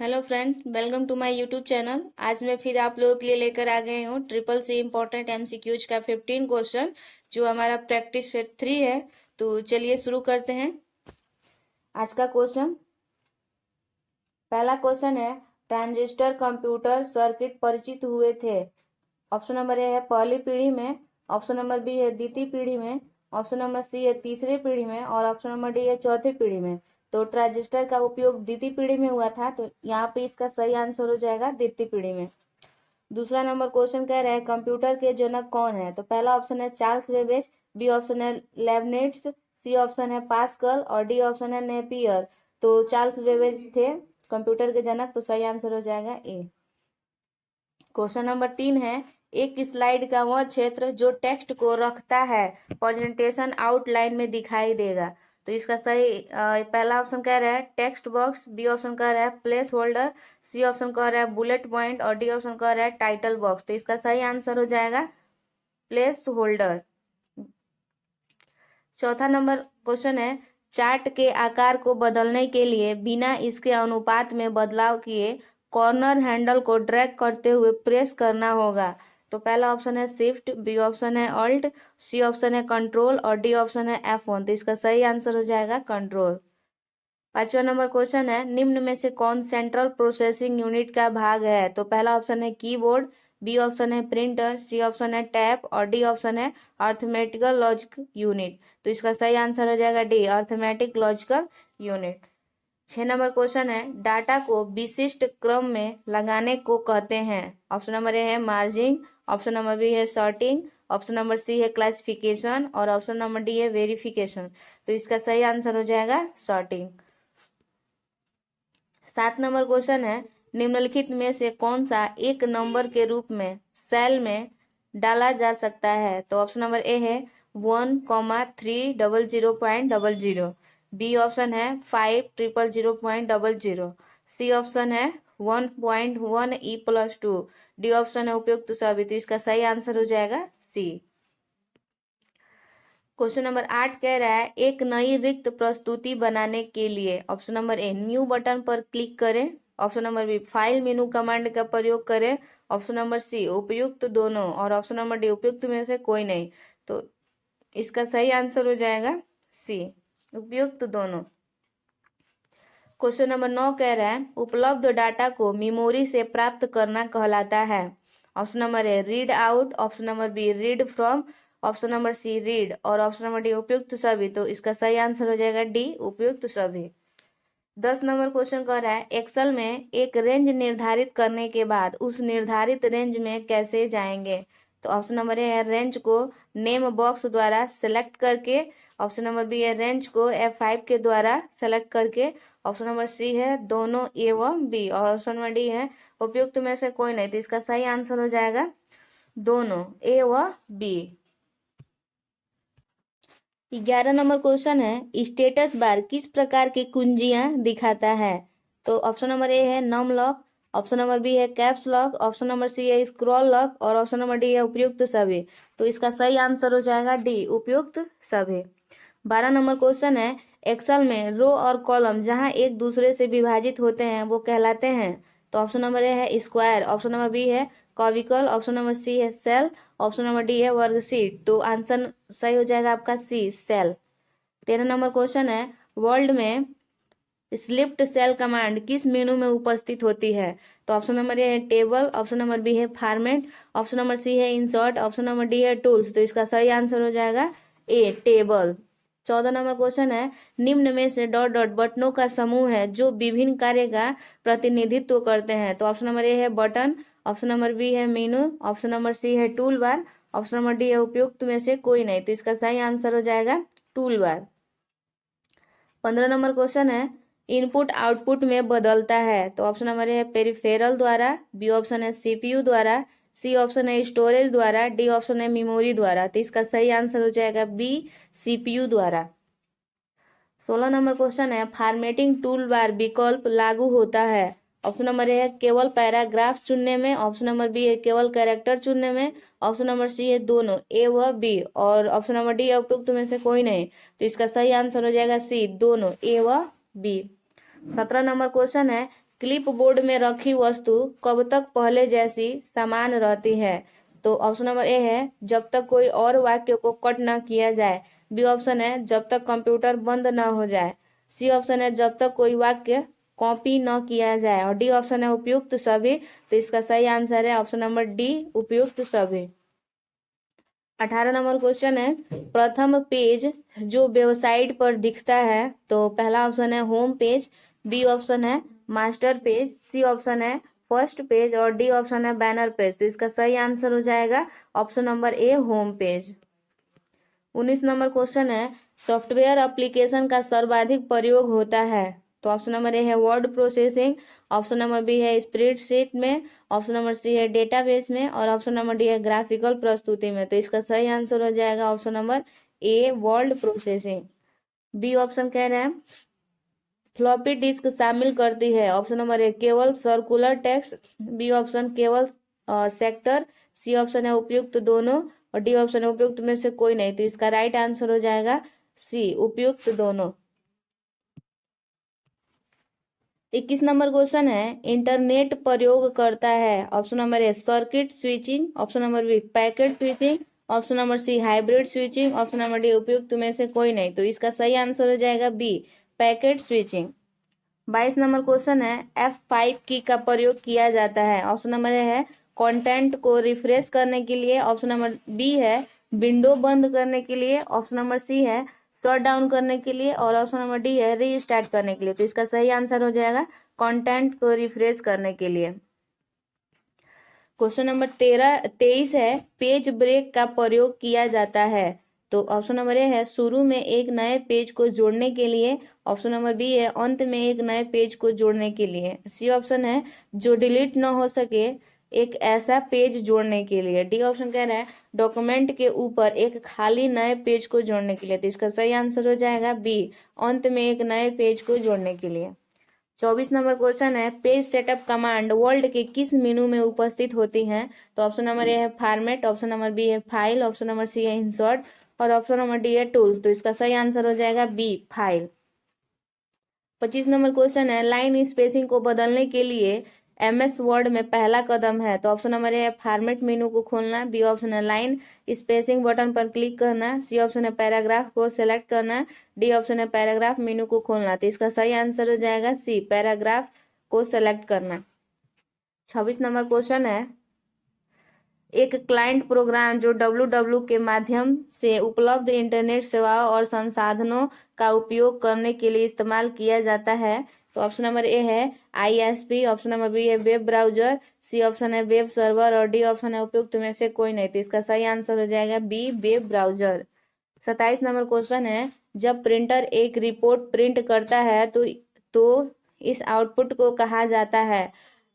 Hello friend, welcome to my YouTube channel. आज मैं फिर आप लोगों के लिए लेकर आ गए हूँ ट्रिपल सी इम्पोर्टेंट एमसीक्यूज का 15 क्वेश्चन, जो हमारा प्रैक्टिस सेट 3 है। तो चलिए शुरू करते हैं आज का क्वेश्चन। पहला क्वेश्चन है, ट्रांजिस्टर कंप्यूटर सर्किट परिचित हुए थे। ऑप्शन नंबर ए है पहली पीढ़ी में, ऑप्शन नंबर बी है द्वितीय पीढ़ी में, ऑप्शन नंबर सी है तीसरी पीढ़ी में और ऑप्शन नंबर डी है चौथी पीढ़ी में। तो ट्रांजिस्टर का उपयोग द्वितीय पीढ़ी में हुआ था, तो यहाँ पे इसका सही आंसर हो जाएगा द्वितीय पीढ़ी में। दूसरा नंबर क्वेश्चन कह रहा है कंप्यूटर के जनक कौन है। तो पहला ऑप्शन है चार्ल्स बेबेज, बी ऑप्शन है लेबनिट्ज, सी ऑप्शन है पास्कल और डी ऑप्शन है नेपियर। तो चार्ल्स बेबेज थे कंप्यूटर के जनक, तो सही आंसर हो जाएगा ए। क्वेश्चन नंबर 3 है, एक स्लाइड का वह क्षेत्र जो टेक्स्ट को रखता है प्रेजेंटेशन आउटलाइन में दिखाई देगा। तो इसका सही पहला ऑप्शन कह रहा है टेक्स्ट बॉक्स, बी ऑप्शन कह रहा है प्लेस होल्डर, सी ऑप्शन कह रहा है बुलेट पॉइंट और डी ऑप्शन कह रहा है टाइटल बॉक्स। तो इसका सही आंसर हो जाएगा प्लेस होल्डर। चौथा नंबर क्वेश्चन है, चार्ट के आकार को बदलने के लिए बिना इसके अनुपात में बदलाव किए कॉर्नर हैंडल को ड्रैग करते हुए प्रेस करना होगा। तो पहला ऑप्शन है शिफ्ट, बी ऑप्शन है ऑल्ट, सी ऑप्शन है कंट्रोल और डी ऑप्शन है F1। तो इसका सही आंसर हो जाएगा कंट्रोल। पांचवा नंबर क्वेश्चन है, निम्न में से कौन सेंट्रल प्रोसेसिंग यूनिट का भाग है। तो पहला ऑप्शन है कीबोर्ड, बी ऑप्शन है प्रिंटर, सी ऑप्शन है टैब और डी ऑप्शन है अर्थमेटिकल लॉजिक यूनिट। तो इसका सही आंसर हो जाएगा D arithmetic logical unit. 6 number question है, डाटा को विशिष्ट क्रम में लगाने को कहते हैं। ऑप्शन नंबर ए है मार्जिंग, ऑप्शन नंबर बी है सॉर्टिंग, ऑप्शन नंबर सी है क्लासिफिकेशन और ऑप्शन नंबर डी है वेरिफिकेशन। तो इसका सही आंसर हो जाएगा सॉर्टिंग। 7 नंबर क्वेश्चन है, निम्नलिखित में से कौन सा एक नंबर के रूप में सेल में डाला जा सकता है। तो ऑप्शन नंबर ए है 1,300,000, बी ऑप्शन है 5,000,000, सी ऑप्शन है 1.1 E+2, डी ऑप्शन है उपयुक्त सभी। तो इसका सही आंसर हो जाएगा सी। क्वेश्चन नंबर 8 कह रहा है, एक नई रिक्त प्रस्तुति बनाने के लिए option number A new button पर क्लिक करें, option number B file menu command का प्रयोग करें, ऑप्शन नंबर सी उपयुक्त दोनों और ऑप्शन नंबर डी उपयुक्त में से कोई नहीं। तो इसका सही आंसर हो जाएगा सी उपयुक्त दोनों। क्वेश्चन नंबर 9 कह रहा है, उपलब्ध डाटा को मेमोरी से प्राप्त करना कहलाता है। Option number A read out, option number B read from, option number C read और ऑप्शन नंबर डी उपयुक्त सभी। तो इसका सही आंसर हो जाएगा डी उपयुक्त सभी। 10 नंबर क्वेश्चन कर रहा है, एक्सेल में एक रेंज निर्धारित करने के बाद उस निर्धारित रेंज में कैसे जाएंगे। तो ऑप्शन नंबर ए है रेंज को नेम बॉक्स द्वारा सेलेक्ट करके, ऑप्शन नंबर बी है रेंज को F5 के द्वारा सेलेक्ट करके, ऑप्शन नंबर सी है दोनों ए व बी और ऑप्शन नंबर डी है उपयुक्त में से कोई नहीं। तो इसका सही आंसर हो जाएगा दोनों ए व बी। 11 नंबर क्वेश्चन है, स्टेटस बार किस प्रकार की कुंजियां दिखाता है। तो ऑप्शन नंबर ए है num lock, option number B है caps lock, option number C है स्क्रॉल लॉक और ऑप्शन नंबर डी है उपयुक्त सभी। तो इसका सही आंसर हो जाएगा डी उपयुक्त सभी। 12 नंबर क्वेश्चन है, एक्सेल में रो और कॉलम जहां एक दूसरे से विभाजित होते हैं वो कहलाते हैं। तो ऑप्शन नंबर ए है स्क्वायर, ऑप्शन नंबर बी है कॉविकल, ऑप्शन नंबर सी है सेल, ऑप्शन नंबर डी है वर्गशीट। तो आंसर सही हो जाएगा आपका सी सेल। 13 नंबर क्वेश्चन है, वर्ल्ड में स्लिप्ड सेल कमांड किस मेनू में उपस्थित होती है। तो ऑप्शन नंबर ए है टेबल, ऑप्शन नंबर बी है फॉर्मेट, ऑप्शन नंबर सी है इंसर्ट, ऑप्शन नंबर डी है टूल्स। तो इसका सही आंसर हो जाएगा ए टेबल। 14 नंबर क्वेश्चन है, निम्न में से डॉट डॉट बटनों का समूह है जो विभिन्न कार्य का प्रतिनिधित्व करते हैं। तो ऑप्शन नंबर ए है बटन, ऑप्शन नंबर बी है मेनू, ऑप्शन नंबर सी है tool bar, option number D है उपयुक्त में से कोई नहीं। तो इसका सही आंसर हो जाएगा टूल बार। 15 नंबर क्वेश्चन है, इनपुट आउटपुट में बदलता है। तो ऑप्शन नंबर है पेरिफेरल द्वारा, बी ऑप्शन है सीपीयू द्वारा, सी ऑप्शन है स्टोरेज द्वारा, डी ऑप्शन है मेमोरी द्वारा। तो इसका सही आंसर हो जाएगा बी सीपीयू द्वारा। 16 नंबर क्वेश्चन है, फॉर्मेटिंग टूल बार विकल्प लागू होता है। ऑप्शन नंबर ए है केवल पैराग्राफ चुनने में, ऑप्शन नंबर बी है केवल कैरेक्टर चुनने में, ऑप्शन नंबर सी है दोनों ए व बी और ऑप्शन नंबर डी है उपयुक्त में से कोई नहीं। तो इसका सही आंसर हो जाएगा सी दोनों ए व बी। 17 नंबर क्वेश्चन है, क्लिप बोर्ड में रखी वस्तु कब तक पहले जैसी समान रहती है? तो ऑप्शन नंबर ए है जब तक कोई और वाक्य को कट न किया जाए। बी ऑप्शन है जब तक कंप्यूटर बंद न हो जाए। सी ऑप्शन है जब तक कोई वाक्य कॉपी न किया जाए। और डी ऑप्शन है उपयुक्त सभी। तो इसका सही आंसर है ऑप्शन नंबर डी, उपयुक्त सभी। 18 नंबर क्वेश्चन है, प्रथम पेज जो वेबसाइट पर दिखता है। तो पहला ऑप्शन है होम पेज, बी ऑप्शन है मास्टर पेज, सी ऑप्शन है फर्स्ट पेज और डी ऑप्शन है बैनर पेज। तो इसका सही आंसर हो जाएगा ऑप्शन नंबर ए, होम पेज। 19 नंबर क्वेश्चन है, सॉफ्टवेयर एप्लीकेशन का सर्वाधिक प्रयोग होता है। तो ऑप्शन नंबर ए है word processing, option number B है स्प्रेडशीट में, ऑप्शन नंबर सी है डेटाबेस में और ऑप्शन नंबर डी है ग्राफिकल प्रस्तुति में। तो इसका सही आंसर हो जाएगा option number A, word processing. B option कह रहे हैं फ्लॉपी डिस्क शामिल करती है। ऑप्शन नंबर ए केवल सर्कुलर टेक्स्ट, बी ऑप्शन केवल सेक्टर, सी ऑप्शन है उपयुक्त दोनों और डी ऑप्शन है उपयुक्त में से कोई नहीं। तो इसका राइट आंसर हो जाएगा सी, उपयुक्त दोनों। 21 नंबर क्वेश्चन है, इंटरनेट प्रयोग करता है। Option number A circuit switching, option number B packet switching, option number C hybrid switching, option number D उपयुक्त में से कोई नहीं। तो इसका सही आंसर हो जाएगा B, packet switching. 22 number question है, F5 की का प्रयोग किया जाता है। ऑप्शन नंबर ए है कंटेंट को रिफ्रेश करने के लिए, ऑप्शन नंबर बी है विंडो बंद करने के लिए, ऑप्शन नंबर सी है शट डाउन करने के लिए और ऑप्शन नंबर डी है रीस्टार्ट करने के लिए। तो इसका सही आंसर हो जाएगा कंटेंट को रिफ्रेश करने के लिए। क्वेश्चन नंबर 23 है, पेज ब्रेक का प्रयोग किया जाता है। तो ऑप्शन नंबर ए है शुरू में एक नए पेज को जोड़ने के लिए, ऑप्शन नंबर बी है अंत में एक नए पेज को जोड़ने के लिए, सी ऑप्शन है जो डिलीट न हो सके एक ऐसा पेज जोड़ने के लिए, डी ऑप्शन कह रहा है डॉक्यूमेंट के ऊपर एक खाली नए पेज को जोड़ने के लिए। तो इसका सही आंसर हो जाएगा बी, अंत में एक नए पेज को जोड़ने के लिए। 24 नंबर क्वेश्चन है, पेज सेटअप कमांड वर्ल्ड के किस मेनू में उपस्थित होती हैं। तो ऑप्शन नंबर ए है फॉर्मेट, ऑप्शन नंबर बी है फाइल, ऑप्शन नंबर सी है इंसर्ट और ऑप्शन नंबर डी है टूल्स। तो इसका सही आंसर हो जाएगा बी, फाइल। 25 नंबर क्वेश्चन है, लाइन स्पेसिंग को बदलने के लिए MS वर्ड में पहला कदम है। तो ऑप्शन नंबर ए है फॉर्मेट मेनू को खोलना, बी ऑप्शन है लाइन स्पेसिंग बटन पर क्लिक करना, सी ऑप्शन है पैराग्राफ को सेलेक्ट करना, डी ऑप्शन है पैराग्राफ मेनू को खोलना। तो इसका सही आंसर हो जाएगा सी, पैराग्राफ को सेलेक्ट करना। 26 नंबर क्वेश्चन है, एक क्लाइंट प्रोग्राम जो www के माध्यम से उपलब्ध इंटरनेट सेवाओं और संसाधनों का उपयोग करने के लिए इस्तेमाल किया जाता है। तो ऑप्शन नंबर ए है ISP, ऑप्शन नंबर बी है वेब ब्राउजर, सी ऑप्शन है वेब सर्वर और डी ऑप्शन है उपयुक्त में से कोई नहीं। तो इसका सही आंसर हो जाएगा B, web browser. 27 number question है, जब प्रिंटर एक रिपोर्ट प्रिंट करता है तो इस आउटपुट को कहा जाता है।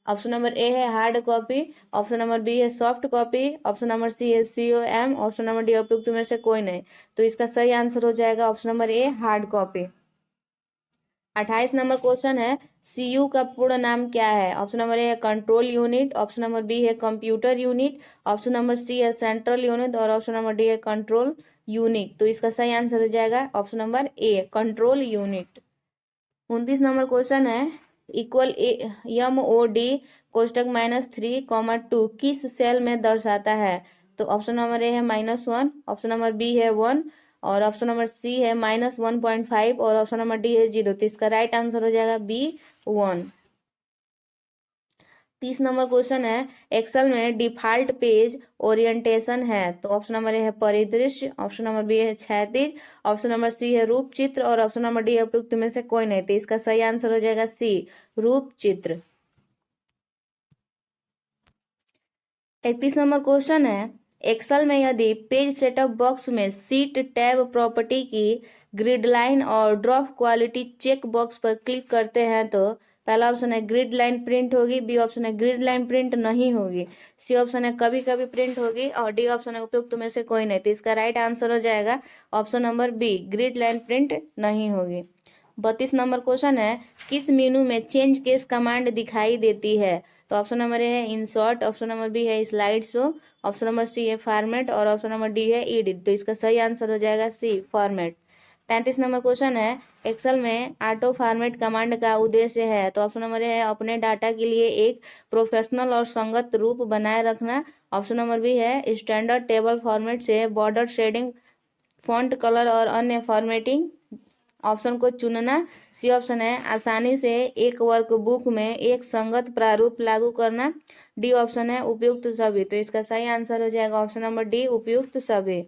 ऑप्शन नंबर ए है hard copy, option number B है soft copy, option number C है COM, ऑप्शन नंबर डी उपयुक्त में से कोई नहीं। तो इसका सही आंसर हो जाएगा ऑप्शन नंबर ए, हार्ड कॉपी। 28 नंबर क्वेश्चन है, CU का पूर्ण नाम क्या है। ऑप्शन नंबर ए है control unit, option number B है computer unit, option number C है सेंट्रल यूनिट और ऑप्शन नंबर डी है कंट्रोल यूनिट। तो इसका सही आंसर हो जाएगा option number A, control unit. 29 नंबर क्वेश्चन है, इक्वल MOD कोष्टक -3, 2 किस सेल में दर्शाता है। तो ऑप्शन नंबर ए है -1, ऑप्शन नंबर बी है 1 और ऑप्शन नंबर सी है -1.5 और ऑप्शन नंबर डी है 0। तो इसका राइट आंसर हो जाएगा बी, 1। 30 नंबर क्वेश्चन है, एक्सेल में डिफॉल्ट पेज ओरिएंटेशन है। तो ऑप्शन नंबर ए है परिदृश्य, ऑप्शन नंबर बी है क्षैतिज, ऑप्शन नंबर सी है रूप चित्र और ऑप्शन नंबर डी है उपयुक्त में से कोई नहीं। तो इसका सही आंसर हो जाएगा सी, रूप चित्र। 31 नंबर क्वेश्चन है, एक्सेल में यदि पेज सेटअप बॉक्स में सीट टैब प्रॉपर्टी की ग्रिड लाइन और ड्रॉप क्वालिटी चेक बॉक्स पर क्लिक करते हैं तो पहला ऑप्शन है ग्रिड लाइन प्रिंट होगी, बी ऑप्शन है ग्रिड लाइन प्रिंट नहीं होगी, सी ऑप्शन है कभी कभी प्रिंट होगी और डी ऑप्शन है उपयुक्त में से कोई नहीं। तो इसका राइट आंसर हो जाएगा option number B, grid line print नहीं होगी। 32 नंबर क्वेश्चन है, किस मेनू में चेंज केस कमांड दिखाई देती है। तो ऑप्शन नंबर ए है इंसर्ट, ऑप्शन नंबर बी है slide show, option number C है फॉर्मेट और ऑप्शन नंबर डी है एडिट। तो इसका सही आंसर हो जाएगा सी, फॉर्मेट। 33 नंबर क्वेश्चन है, एक्सेल में ऑटो फॉर्मेट कमांड का उद्देश्य है। तो ऑप्शन नंबर ए है अपने डाटा के लिए एक प्रोफेशनल और संगत रूप बनाए रखना। ऑप्शन नंबर बी है स्टैंडर्ड टेबल फॉर्मेट से बॉर्डर शेडिंग, फॉन्ट कलर और अन्य फॉर्मेटिंग ऑप्शन को चुनना। सी ऑप्शन है आसानी से एक वर्कबुक में एक संगत प्रारूप लागू करना। डी ऑप्शन है उपयुक्त सभी। तो इसका सही आंसर हो जाएगा ऑप्शन नंबर डी, उपयुक्त सभी।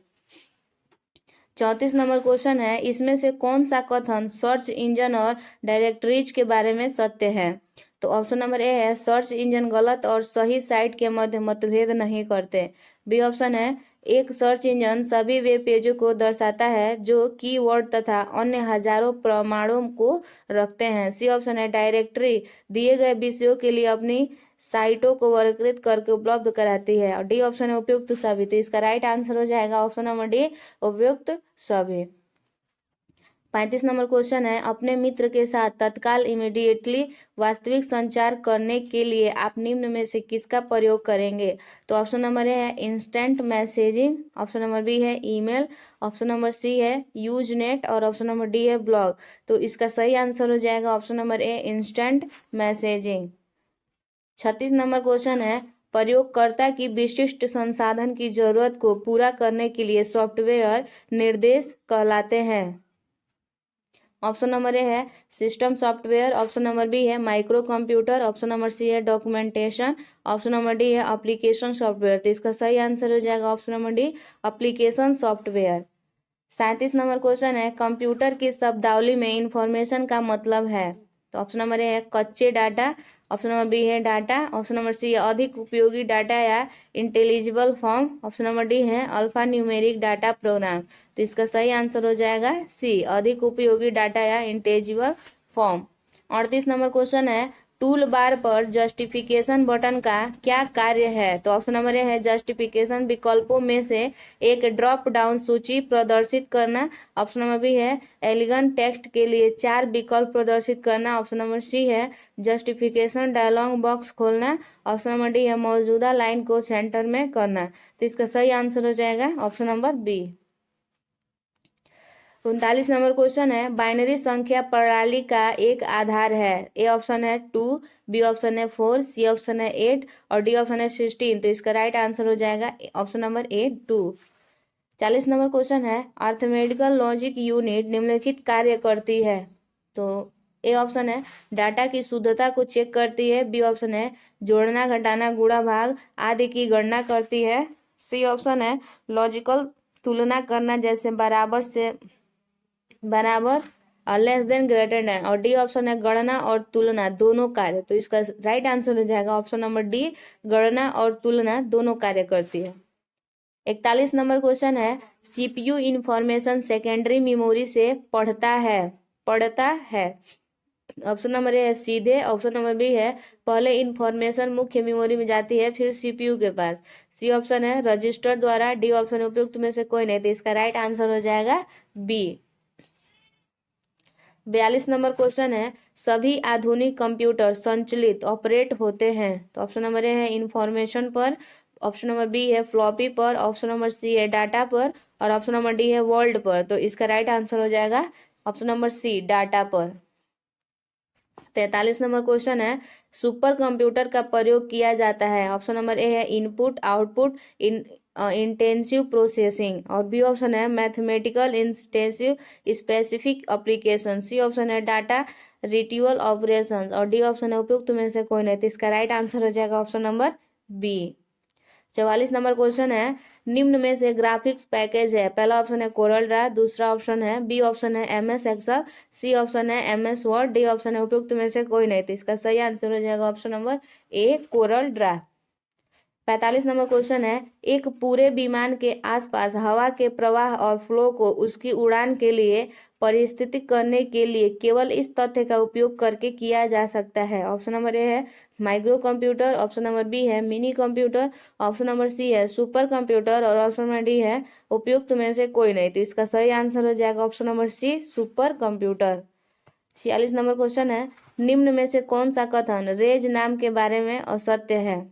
34 नंबर क्वेश्चन है, इसमें से कौन सा कथन सर्च इंजन और डायरेक्टरीज के बारे में सत्य है। तो ऑप्शन नंबर ए है सर्च इंजन गलत और सही साइट के मध्य मतभेद नहीं करते। बी ऑप्शन है एक सर्च इंजन सभी वेब पेजों को दर्शाता है जो कीवर्ड तथा अन्य हजारों प्रमाणों को रखते हैं। सी ऑप्शन है डायरेक्टरी दिए गए विषयों के लिए अपनी साइटों को वर्गीकृत करके उपलब्ध कराती है। और डी ऑप्शन है उपयुक्त सभी। तो इसका राइट आंसर हो जाएगा ऑप्शन नंबर डी, उपयुक्त सभी। 35 नंबर क्वेश्चन है, अपने मित्र के साथ तत्काल इमीडिएटली वास्तविक संचार करने के लिए आप निम्न में से किसका प्रयोग करेंगे। तो ऑप्शन नंबर ए है instant messaging, option number B है ईमेल, ऑप्शन नंबर सी है यूज नेट और ऑप्शन नंबर डी है ब्लॉग। तो इसका सही आंसर हो जाएगा option number A instant messaging. 36 number question है, प्रयोगकर्ता की विशिष्ट संसाधन की जरूरत को पूरा करने के लिए सॉफ्टवेयर निर्देश कहलाते हैं। ऑप्शन नंबर ए है system software, option number B है micro computer, option number C है डॉक्यूमेंटेशन, ऑप्शन नंबर डी है एप्लीकेशन सॉफ्टवेयर। तो इसका सही आंसर हो जाएगा option number D, application software. 37 नंबर क्वेश्चन है, कंप्यूटर की शब्दावली में इंफॉर्मेशन का मतलब है। तो ऑप्शन नंबर ए है कच्चे डाटा, ऑप्शन नंबर बी है डाटा, ऑप्शन नंबर सी है अधिक उपयोगी डाटा या intelligible form, option number D है अल्फा न्यूमेरिक डाटा प्रोग्राम। तो इसका सही आंसर हो जाएगा सी, अधिक उपयोगी डाटा या इंटेलिजिबल फॉर्म। 38 नंबर क्वेश्चन है, टूल बार पर जस्टिफिकेशन बटन का क्या कार्य है। तो ऑप्शन नंबर ए है जस्टिफिकेशन विकल्पों में से एक ड्रॉप डाउन सूची प्रदर्शित करना, ऑप्शन नंबर बी है एलिगेंट टेक्स्ट के लिए 4 विकल्प प्रदर्शित करना, ऑप्शन नंबर सी है जस्टिफिकेशन डायलॉग बॉक्स खोलना, ऑप्शन नंबर डी है मौजूदा लाइन को सेंटर में करना। तो इसका सही आंसर हो जाएगा option number B. 39 number question है, बाइनरी संख्या प्रणाली का एक आधार है। ए ऑप्शन है 2, बी ऑप्शन है 4, सी ऑप्शन है 8 और डी ऑप्शन है 16। तो इसका राइट आंसर हो जाएगा ऑप्शन नंबर ए 2। 40 नंबर क्वेश्चन है, अर्थमेटिकल लॉजिक यूनिट निम्नलिखित कार्य करती है। तो ए ऑप्शन है डाटा की शुद्धता को चेक करती है, बी ऑप्शन है जोड़ना घटाना गुणा भाग आदि की गणना करती है, सी ऑप्शन है लॉजिकल तुलना करना जैसे बराबर से बराबर और लेस देन ग्रेटर देन, और डी ऑप्शन है गणना और तुलना दोनों कार्य। तो इसका राइट आंसर हो जाएगा ऑप्शन नंबर डी, गणना और तुलना दोनों कार्य करती है। 41 नंबर क्वेश्चन है, सीपीयू इंफॉर्मेशन सेकेंडरी मेमोरी से पढ़ता है। ऑप्शन नंबर ए है सीधे, ऑप्शन नंबर बी है पहले इंफॉर्मेशन मुख्य मेमोरी में जाती है फिर सीपीयू के पास, सी ऑप्शन है रजिस्टर द्वारा, डी ऑप्शन उपयुक्त में से कोई नहीं। तो इसका राइट आंसर हो जाएगा बी। 42 नंबर क्वेश्चन है, सभी आधुनिक कंप्यूटर संचालित ऑपरेट होते हैं। तो ऑप्शन नंबर ए है इंफॉर्मेशन पर, ऑप्शन नंबर बी है फ्लॉपी पर, ऑप्शन नंबर सी है डाटा पर और ऑप्शन नंबर डी है वर्ल्ड पर। तो इसका राइट आंसर हो जाएगा ऑप्शन नंबर सी, डाटा पर। 43 नंबर क्वेश्चन है, सुपर कंप्यूटर का प्रयोग किया जाता है। ऑप्शन नंबर ए है इनपुट आउटपुट इंटेंसिव प्रोसेसिंग और बी ऑप्शन है mathematical intensive specific application, C option है डाटा रिट्रीवल ऑपरेशंस और डी ऑप्शन है उपयुक्त में से कोई नहीं। तो इसका राइट आंसर हो जाएगा option number B. 44 number question है, निम्न में से ग्राफिक्स पैकेज है। पहला ऑप्शन है कोरल ड्रा, दूसरा ऑप्शन है बी ऑप्शन है एमएस एक्सेल, सी ऑप्शन है एमएस वर्ड, डी ऑप्शन है उपयुक्त में से कोई नहीं। तो इसका सही आंसर हो जाएगा ऑप्शन नंबर ए, कोरल ड्रा। 45 नंबर क्वेश्चन है, एक पूरे विमान के आसपास हवा के प्रवाह और फ्लो को उसकी उड़ान के लिए परिस्थितिक करने के लिए केवल इस तथ्य का उपयोग करके किया जा सकता है। ऑप्शन नंबर ए है micro computer, option number B है mini computer, option number C है सुपर कंप्यूटर और ऑप्शन नंबर डी है उपयुक्त में से कोई नहीं। तो इसका सही आंसर हो जाएगा option number C, super computer. 46 number question है, निम्न में से कौन सा कथन रेज नाम के बारे में असत्य है।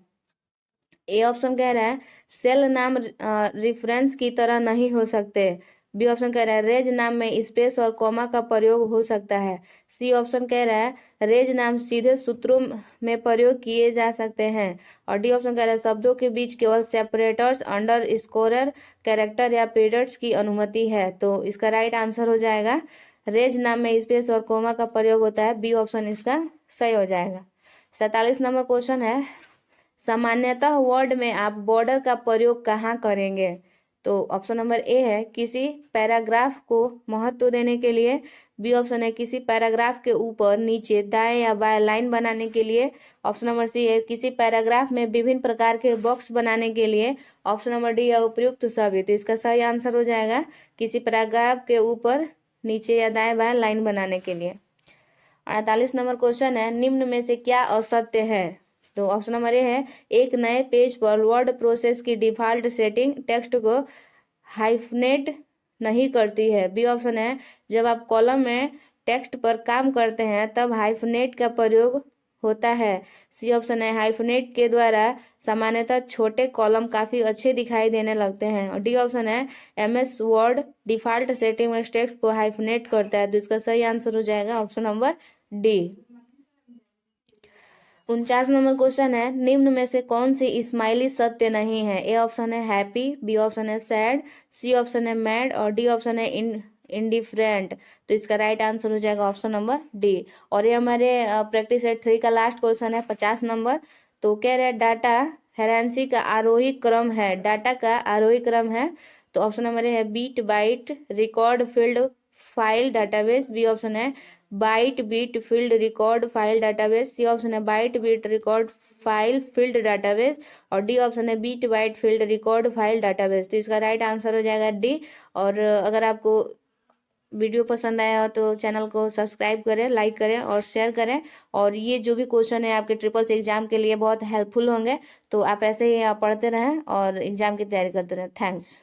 ए ऑप्शन कह रहा है सेल नाम रेफरेंस की तरह नहीं हो सकते, बी ऑप्शन कह रहा है रेज नाम में स्पेस और कॉमा का प्रयोग हो सकता है। सी ऑप्शन कह रहा है रेज नाम सीधे सूत्रों में प्रयोग किए जा सकते हैं। और डी ऑप्शन कह रहा है शब्दों के बीच केवल सेपरेटर्स, अंडर स्कोरर, कैरेक्टर या पीरियड्स की अनुमति है। तो इसका राइट आंसर हो जाएगा रेज नाम में स्पेस और कोमा का प्रयोग होता है। बी ऑप्शन इसका सही हो जाएगा। 47 नंबर क्वेश्चन है सामान्यतः वर्ड में आप बॉर्डर का प्रयोग कहाँ करेंगे। तो ऑप्शन नंबर ए है किसी पैराग्राफ को महत्व देने के लिए। बी ऑप्शन है किसी पैराग्राफ के ऊपर, नीचे, दाएं या बाएं लाइन बनाने के लिए। ऑप्शन नंबर सी है किसी पैराग्राफ में विभिन्न प्रकार के बॉक्स बनाने के लिए। ऑप्शन नंबर डी है उपयुक्त सभी। तो इसका सही आंसर हो जाएगा किसी पैराग्राफ के ऊपर, नीचे या दाएं बाएं लाइन बनाने के लिए। 48 नंबर क्वेश्चन है निम्न में से क्या असत्य है। तो ऑप्शन नंबर ए है एक नए पेज पर वर्ड प्रोसेस की डिफॉल्ट सेटिंग टेक्स्ट को हाइफनेट नहीं करती है। बी ऑप्शन है जब आप कॉलम में टेक्स्ट पर काम करते हैं तब हाइफनेट का प्रयोग होता है। सी ऑप्शन है हाइफनेट के द्वारा सामान्यतः छोटे कॉलम काफी अच्छे दिखाई देने लगते हैं। और डी ऑप्शन है एमएस वर्ड डिफॉल्ट सेटिंग में टेक्स्ट को हाइफनेट करता है। तो इसका सही आंसर हो जाएगा option number D. 49 number question है निम्न में से कौन सी स्माइली सत्य नहीं है। ए ऑप्शन है हैप्पी, बी ऑप्शन है सैड, सी ऑप्शन है मैड और डी ऑप्शन है इंडिफरेंट। तो इसका राइट आंसर हो जाएगा ऑप्शन नंबर डी। और ये हमारे प्रैक्टिस सेट 3 का लास्ट क्वेश्चन है 50 नंबर। तो कह रहे हैं डाटा हेरेंसी का आरोही क्रम है। डाटा का आरोही क्रम है। तो ऑप्शन नंबर ए है bit byte record field file database. B option है byte bit field record file database. C option है byte bit record file field database और डी ऑप्शन है bit byte field record file database. तो इसका right answer हो जाएगा D. और अगर आपको वीडियो पसंद आया हो तो चैनल को सब्सक्राइब करें, लाइक करें और शेयर करें। और ये जो भी क्वेश्चन है आपके ट्रिपल सी एग्जाम के लिए बहुत हेल्पफुल होंगे। तो आप ऐसे ही पढ़ते रहें और एग्जाम की तैयारी करते रहें। थैंक्स।